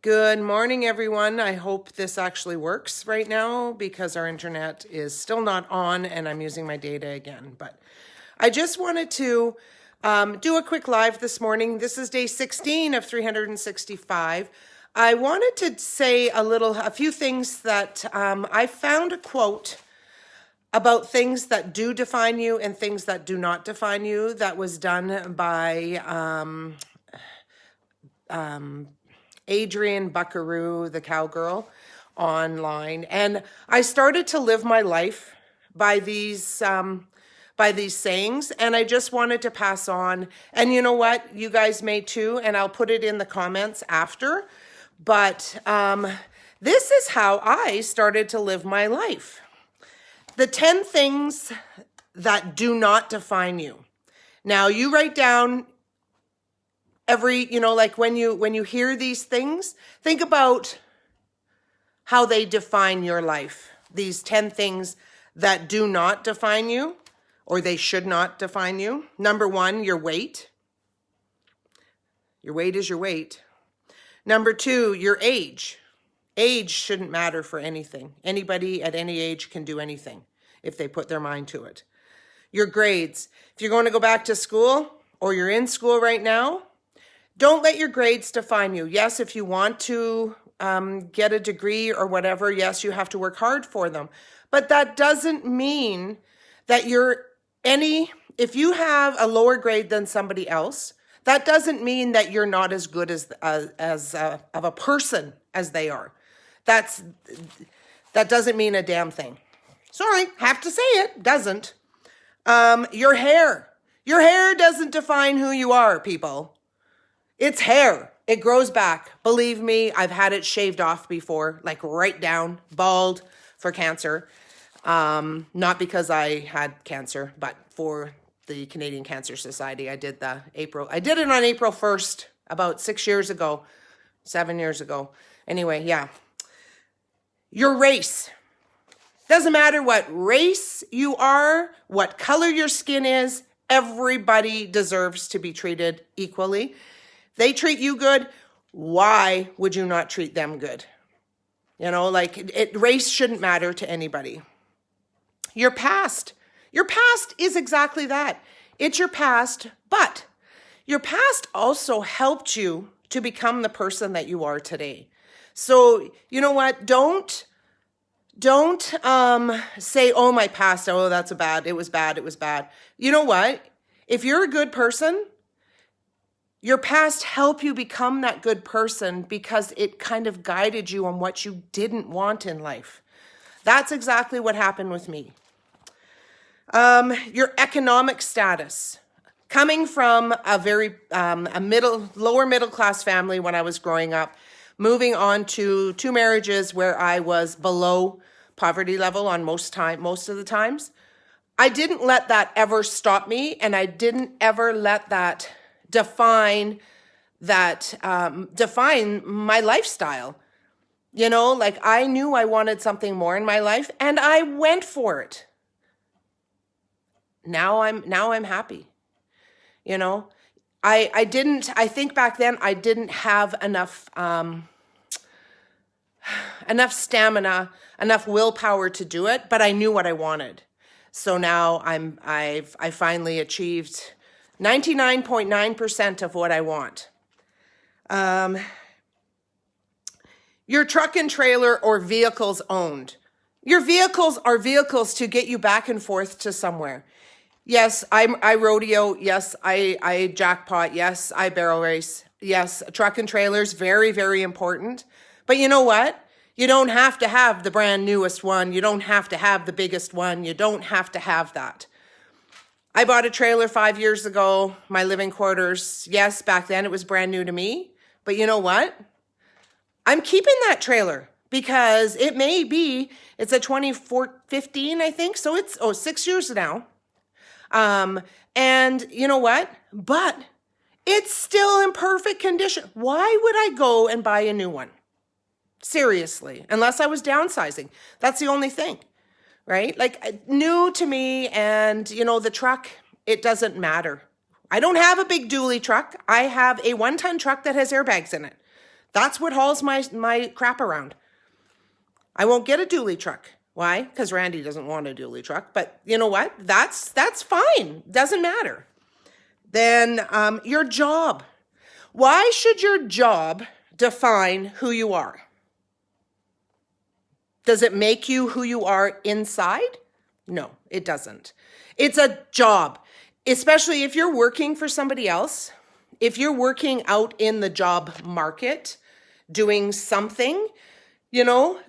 Good morning, everyone. I hope this actually works right now because our internet is still not on and I'm using my data again. But I just wanted to do a quick live this morning. This is day 16 of 365. I wanted to say a few things that I found a quote about things that do define you and things that do not define you that was done by Adrienne Buckaroo, the cowgirl, online. And I started to live my life by these sayings, and I just wanted to pass on. And you know what? You guys may too, and I'll put it in the comments after. But this is how I started to live my life. The 10 things that do not define you. Now, you write down like when you hear these things, think about how they define your life. These 10 things that do not define you, or they should not define you. Number 1, your weight. Your weight is your weight. Number 2, your age. Age shouldn't matter for anything. Anybody at any age can do anything if they put their mind to it. Your grades. If you're going to go back to school or you're in school right now, don't let your grades define you. Yes, if you want to get a degree or whatever, yes, you have to work hard for them. But that doesn't mean that if you have a lower grade than somebody else, that doesn't mean that you're not as good as of a person as they are. That doesn't mean a damn thing. Sorry, have to say it, doesn't. Your hair. Your hair doesn't define who you are, people. It's hair. It grows back. Believe me, I've had it shaved off before, like right down, bald for cancer. Not because I had cancer, but for the Canadian Cancer Society. I did it on April 1st, about 7 years ago. Anyway, yeah. Your race. Doesn't matter what race you are, what color your skin is, everybody deserves to be treated equally. They treat you good, why would you not treat them good? Race shouldn't matter to anybody. Your past. Your past is exactly that. It's your past, but your past also helped you to become the person that you are today. So, you know what? Don't say, oh, my past, oh, that's it was bad. You know what? If you're a good person, your past helped you become that good person because it kind of guided you on what you didn't want in life. That's exactly what happened with me. Your economic status. Coming from a very lower middle class family when I was growing up, moving on to 2 marriages where I was below poverty level on most of the times, I didn't let that ever stop me, and I didn't ever let that define my lifestyle. I knew I wanted something more in my life and I went for it. Now I'm happy. I think back then I didn't have enough stamina, enough willpower to do it, but I knew what I wanted. So now I finally achieved 99.9% of what I want. Your truck and trailer or vehicles owned. Your vehicles are vehicles to get you back and forth to somewhere. Yes, I rodeo. Yes, I jackpot. Yes, I barrel race. Yes, truck and trailers, very, very important. But you know what? You don't have to have the brand newest one. You don't have to have the biggest one. You don't have to have that. I bought a trailer 5 years ago, my living quarters. Yes, back then it was brand new to me. But you know what? I'm keeping that trailer because it's a 2015, I think. So it's 6 years now. And you know what? But it's still in perfect condition. Why would I go and buy a new one? Seriously, unless I was downsizing. That's the only thing. Right? New to me, and the truck, it doesn't matter. I don't have a big dually truck. I have a 1-ton truck that has airbags in it. That's what hauls my crap around. I won't get a dually truck. Why? Because Randy doesn't want a dually truck. But you know what? That's fine. Doesn't matter. Then your job. Why should your job define who you are? Does it make you who you are inside? No, it doesn't. It's a job, especially if you're working for somebody else. If you're working out in the job market, doing something,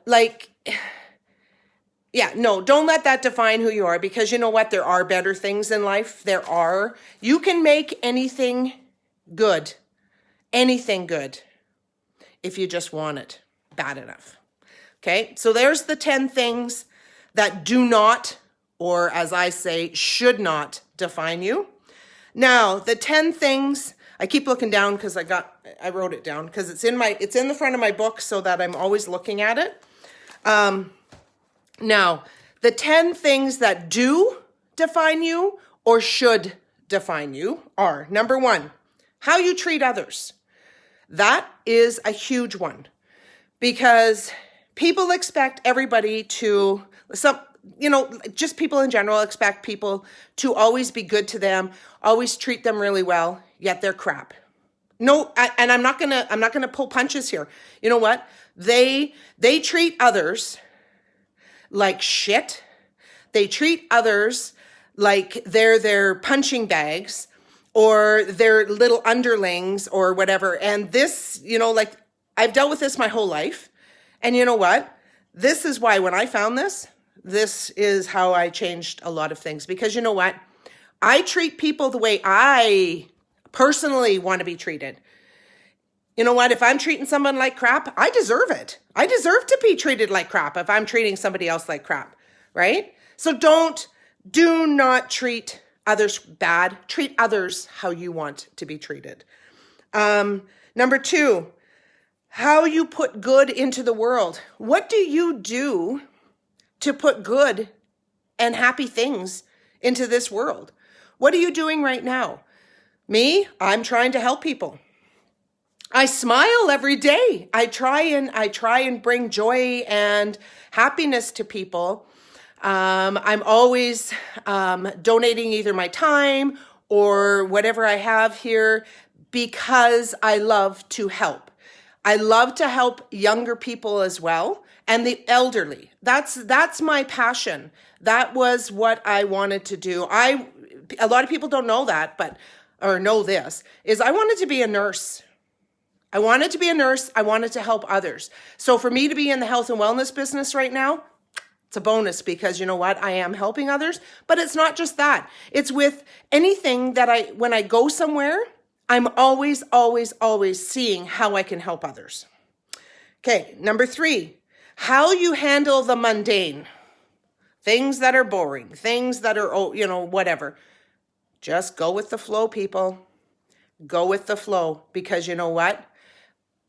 like, yeah, no, don't let that define who you are, because you know what? There are better things in life. You can make anything good, if you just want it bad enough. Okay, so there's the 10 things that do not, or as I say, should not define you. Now, the 10 things, I keep looking down because I wrote it down because it's in the front of my book so that I'm always looking at it. Now, the 10 things that do define you or should define you are, number 1, how you treat others. That is a huge one, because people expect everybody to, just people in general expect people to always be good to them, always treat them really well, yet they're crap. No, and I'm not gonna pull punches here. You know what? They treat others like shit. They treat others like they're their punching bags or their little underlings or whatever. And this, I've dealt with this my whole life. And you know what? This is why when I found this is how I changed a lot of things. Because you know what? I treat people the way I personally want to be treated. You know what? If I'm treating someone like crap, I deserve it. I deserve to be treated like crap if I'm treating somebody else like crap, right? So do not treat others bad. Treat others how you want to be treated. Number 2, how you put good into the world. What do you do to put good and happy things into this world? What are you doing right now? Me, I'm trying to help people. I smile every day. I try and bring joy and happiness to people. I'm always donating either my time or whatever I have here because I love to help. I love to help younger people as well, and the elderly. That's my passion. That was what I wanted to do. A lot of people don't know that, know this, is I wanted to be a nurse. I wanted to help others. So for me to be in the health and wellness business right now, it's a bonus, because you know what? I am helping others, but it's not just that. It's with anything that when I go somewhere, I'm always, always, always seeing how I can help others. Okay, number 3, how you handle the mundane. Things that are boring, things that are, whatever. Just go with the flow, people. Go with the flow, because you know what?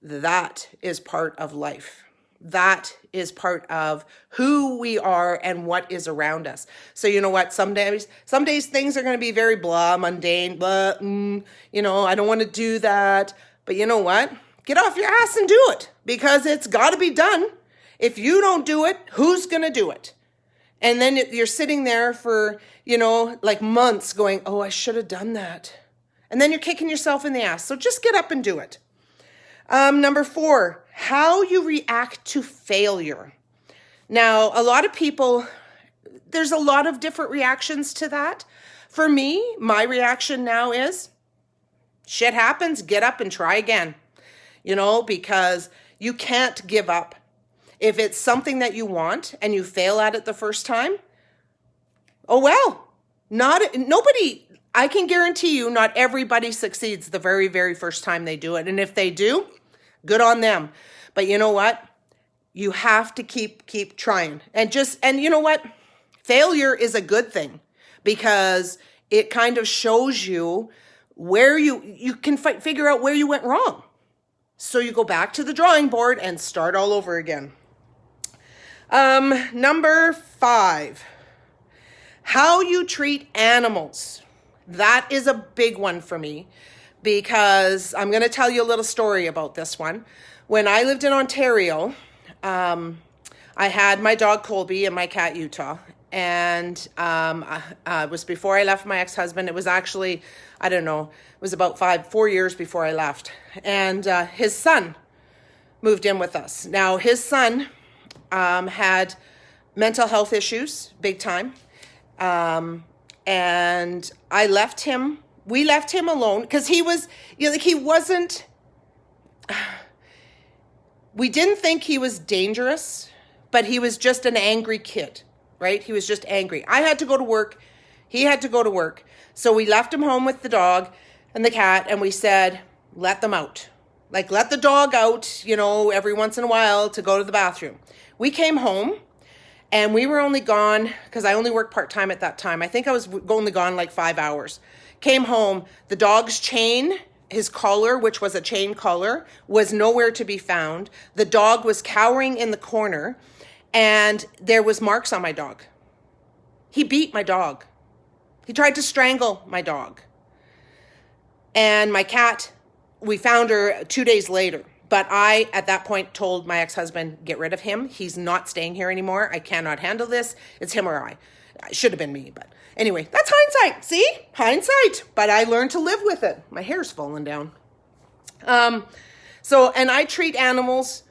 That is part of life. That is part of who we are and what is around us. So you know what? Some days things are going to be very blah, mundane, blah, I don't want to do that. But you know what? Get off your ass and do it, because it's got to be done. If you don't do it, who's going to do it? And then you're sitting there for, like months going, oh, I should have done that. And then you're kicking yourself in the ass. So just get up and do it. Number 4, how you react to failure. Now, a lot of people, there's a lot of different reactions to that. For me, my reaction now is, shit happens, get up and try again. Because you can't give up. If it's something that you want and you fail at it the first time, oh well. I can guarantee you not everybody succeeds the very, very first time they do it. And if they do, good on them. But you know what? You have to keep trying. And you know what? Failure is a good thing, because it kind of shows you where you can figure out where you went wrong. So you go back to the drawing board and start all over again. Number 5, how you treat animals. That is a big one for me, because I'm going to tell you a little story about this one. When I lived in Ontario, I had my dog Colby and my cat Utah. And it was before I left my ex-husband. It was actually, I don't know, it was about 4 years before I left. And his son moved in with us. Now, his son had mental health issues, big time. And we left him alone because he was, he wasn't, we didn't think he was dangerous, but he was just an angry kid, right? He was just angry. I had to go to work. He had to go to work. So we left him home with the dog and the cat, and we said, let them out. Like, let the dog out, every once in a while to go to the bathroom. We came home, and we were only gone, because I only worked part-time at that time. I think I was only gone like 5 hours. Came home, the dog's chain, his collar, which was a chain collar, was nowhere to be found. The dog was cowering in the corner, and there was marks on my dog. He beat my dog. He tried to strangle my dog. And my cat, we found her 2 days later. But I, at that point, told my ex-husband, get rid of him. He's not staying here anymore. I cannot handle this. It's him or I. It should have been me, but anyway, that's hindsight. See? Hindsight. But I learned to live with it. My hair's falling down. And I treat animals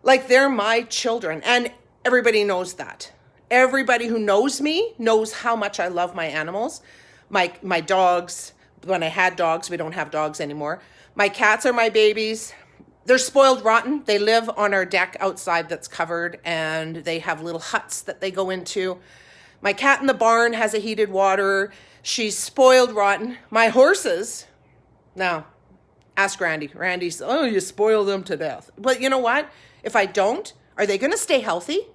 like they're my children. And everybody knows that. Everybody who knows me knows how much I love my animals. My dogs, when I had dogs, we don't have dogs anymore. My cats are my babies. They're spoiled rotten. They live on our deck outside that's covered, and they have little huts that they go into. My cat in the barn has a heated water. She's spoiled rotten. My horses, now, ask Randy. Randy's, oh, you spoil them to death. But you know what? If I don't, are they going to stay healthy?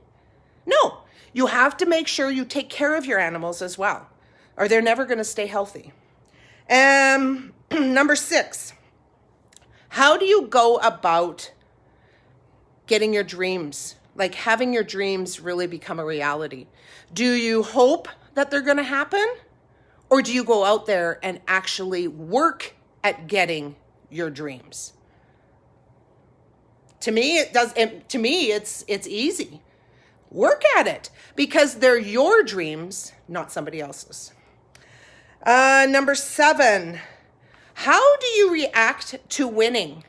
No. You have to make sure you take care of your animals as well, or they're never going to stay healthy. Number 6. How do you go about getting your dreams, like having your dreams really become a reality? Do you hope that they're going to happen? Or do you go out there and actually work at getting your dreams? To me, it's easy. Work at it because they're your dreams, not somebody else's. Number 7. How do you react to winning?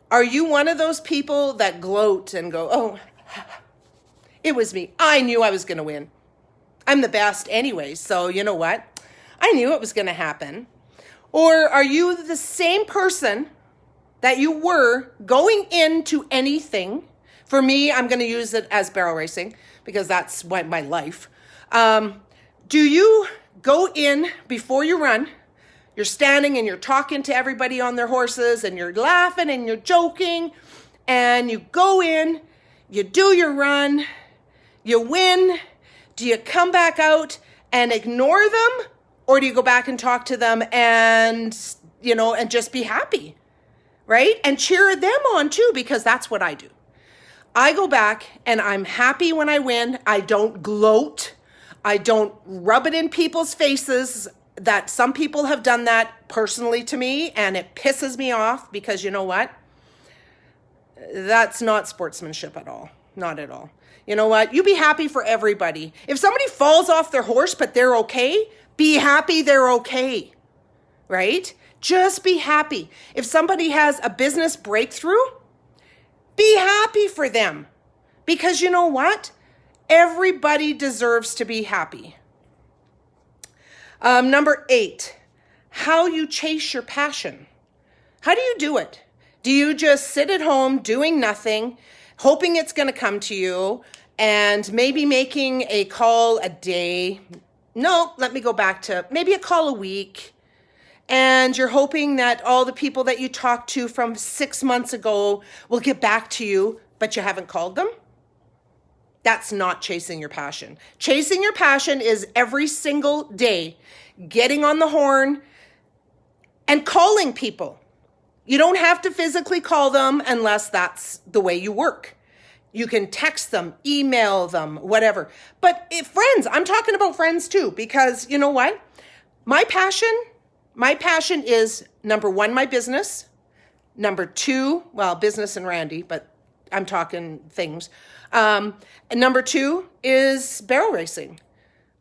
Are you one of those people that gloat and go, oh, it was me. I knew I was going to win. I'm the best anyway, so you know what? I knew it was going to happen. Or are you the same person that you were going into anything? For me, I'm going to use it as barrel racing because that's my life. Do you go in before you run? You're standing and you're talking to everybody on their horses and you're laughing and you're joking and you go in, you do your run, you win. Do you come back out and ignore them, or do you go back and talk to them and, and just be happy, right? And cheer them on too, because that's what I do. I go back and I'm happy when I win. I don't gloat. I don't rub it in people's faces. That some people have done that personally to me, and it pisses me off because you know what? That's not sportsmanship at all. Not at all. You know what? You be happy for everybody. If somebody falls off their horse but they're okay, be happy they're okay, right? Just be happy. If somebody has a business breakthrough, be happy for them because you know what? Everybody deserves to be happy. Number 8, how you chase your passion. How do you do it? Do you just sit at home doing nothing, hoping it's going to come to you, and maybe making a call a day? No, let me go back to maybe a call a week. And you're hoping that all the people that you talked to from 6 months ago will get back to you, but you haven't called them? That's not chasing your passion. Chasing your passion is every single day getting on the horn and calling people. You don't have to physically call them unless that's the way you work. You can text them, email them, whatever. But if friends, I'm talking about friends too, because you know what? My passion My passion is number one, my business. Number two, well, business and Randy, but I'm talking things. And number two is barrel racing.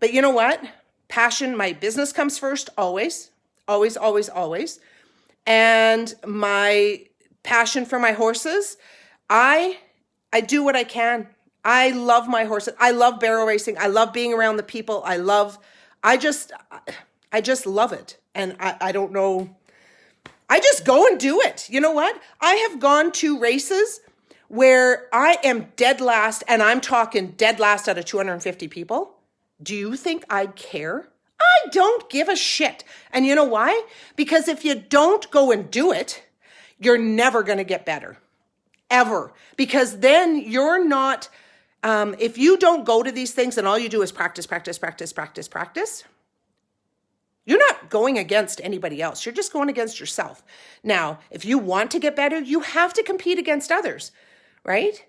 But you know what? Passion, my business comes first, always, always, always, always. And my passion for my horses, I do what I can. I love my horses. I love barrel racing. I love being around the people. I just love it. And I don't know. I just go and do it. You know what? I have gone to races where I am dead last, and I'm talking dead last out of 250 people. Do you think I'd care? I don't give a shit. And you know why? Because if you don't go and do it, you're never going to get better. Ever. Because then you're not, if you don't go to these things and all you do is practice, practice, practice, practice, practice, you're not going against anybody else. You're just going against yourself. Now, if you want to get better, you have to compete against others, right?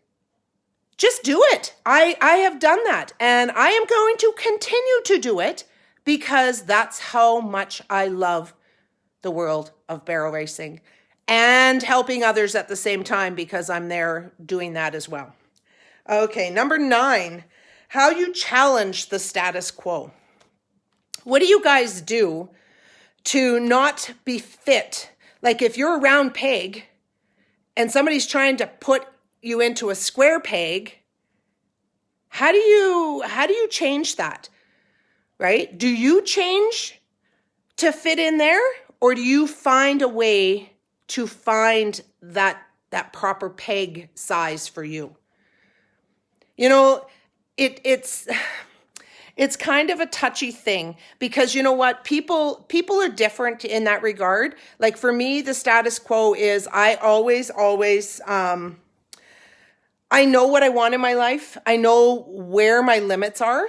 Just do it. I have done that, and I am going to continue to do it because that's how much I love the world of barrel racing and helping others at the same time because I'm there doing that as well. Okay, number 9, how you challenge the status quo. What do you guys do to not be fit? Like if you're a round peg and somebody's trying to put you into a square peg, how do you change that? Right? Do you change to fit in there, or do you find a way to find that proper peg size for you? You know, it's kind of a touchy thing because you know what? People are different in that regard. Like for me, the status quo is I always, I know what I want in my life. I know where my limits are.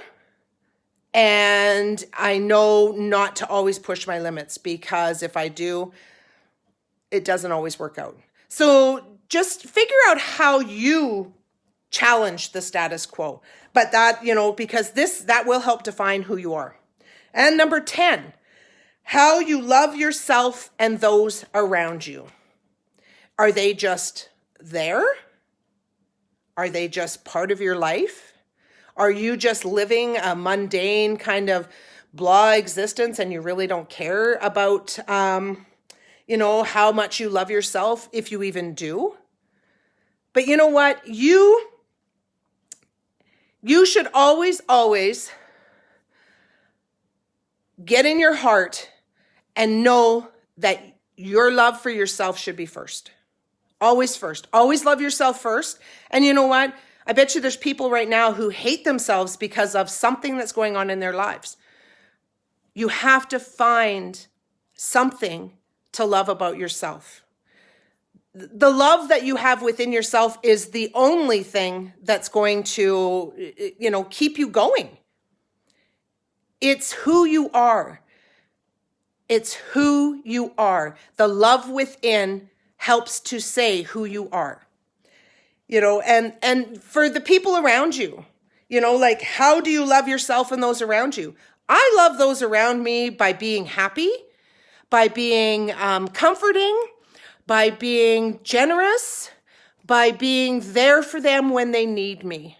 And I know not to always push my limits because if I do, it doesn't always work out. So just figure out how you challenge the status quo. But that, you know, because that will help define who you are. And number 10, how you love yourself and those around you. Are they just there? Are they just part of your life? Are you just living a mundane kind of blah existence and you really don't care about, you know, how much you love yourself, if you even do? But you know what? You should always get in your heart and know that your love for yourself should be first. Always first. Always love yourself first. And you know what? I bet you there's people right now who hate themselves because of something that's going on in their lives. You have to find something to love about yourself. The love that you have within yourself is the only thing that's going to, you know, keep you going. It's who you are. It's who you are. The love within helps to say who you are. You know, and for the people around you, you know, like how do you love yourself and those around you? I love those around me by being happy, by being comforting, by being generous, by being there for them when they need me.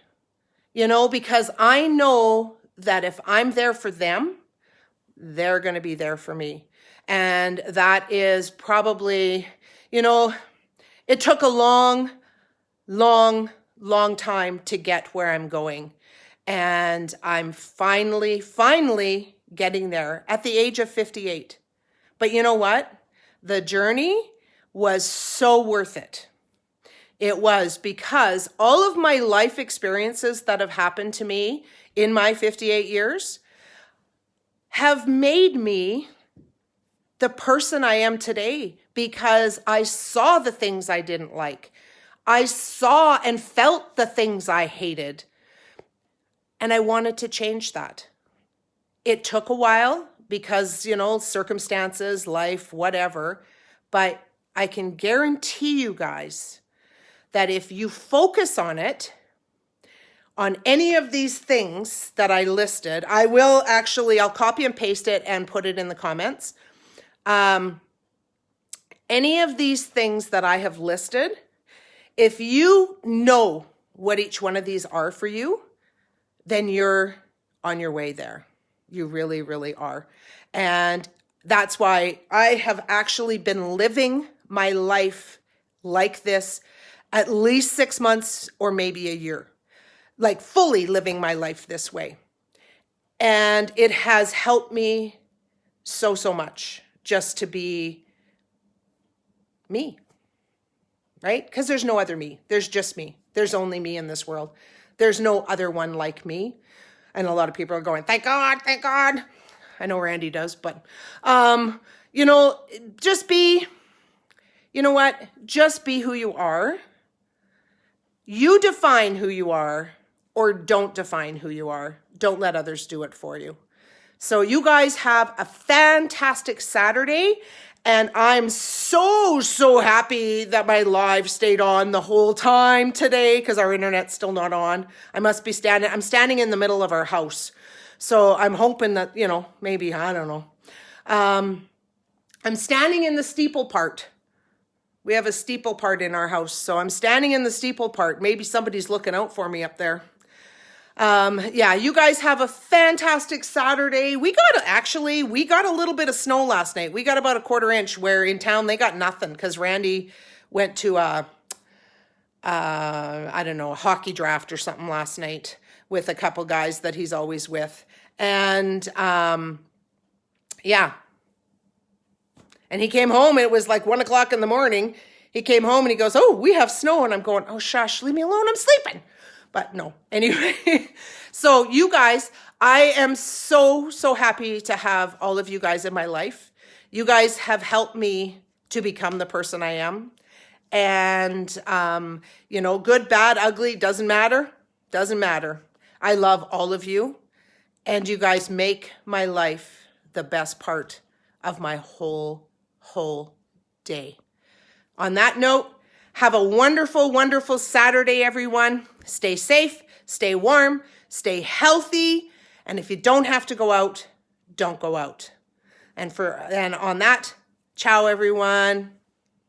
You know, because I know that if I'm there for them, they're going to be there for me. And that is probably, you know, it took a long time to get where I'm going. And I'm finally getting there at the age of 58. But you know what? The journey was so worth it. It was, because all of my life experiences that have happened to me in my 58 years have made me the person I am today, because I saw the things I didn't like. I saw and felt the things I hated, and I wanted to change that. It took a while because, you know, circumstances, life, whatever, but I can guarantee you guys that if you focus on it, on any of these things that I listed, I'll copy and paste it and put it in the comments. Any of these things that I have listed, if you know what each one of these are for you, then you're on your way there. You really, really are. And that's why I have actually been living my life like this at least 6 months or maybe a year, like fully living my life this way. And it has helped me so, so much just to be me, right? Because there's no other me. There's just me. There's only me in this world. There's no other one like me. And a lot of people are going, thank God, thank God. I know Randy does, but, just be, you know what? Just be who you are. You define who you are or don't define who you are. Don't let others do it for you. So you guys have a fantastic Saturday. And I'm so, so happy that my live stayed on the whole time today because our internet's still not on. I'm standing in the middle of our house. So I'm hoping that, maybe, I don't know. I'm standing in the steeple part. We have a steeple part in our house. So I'm standing in the steeple part. Maybe somebody's looking out for me up there. You guys have a fantastic Saturday. We got a little bit of snow last night. We got about a 1/4 inch, where in town they got nothing because Randy went to a hockey draft or something last night with a couple guys that he's always with. And, and he came home and it was like 1 o'clock in the morning. He came home and he goes, oh, we have snow. And I'm going, oh, shush, leave me alone. I'm sleeping. But no, anyway, so you guys, I am so, so happy to have all of you guys in my life. You guys have helped me to become the person I am. And, good, bad, ugly, doesn't matter. Doesn't matter. I love all of you. And you guys make my life the best part of my whole day. On that note, have a wonderful, wonderful Saturday, everyone. Stay safe, stay warm, stay healthy. And if you don't have to go out, don't go out. And on that, ciao, everyone.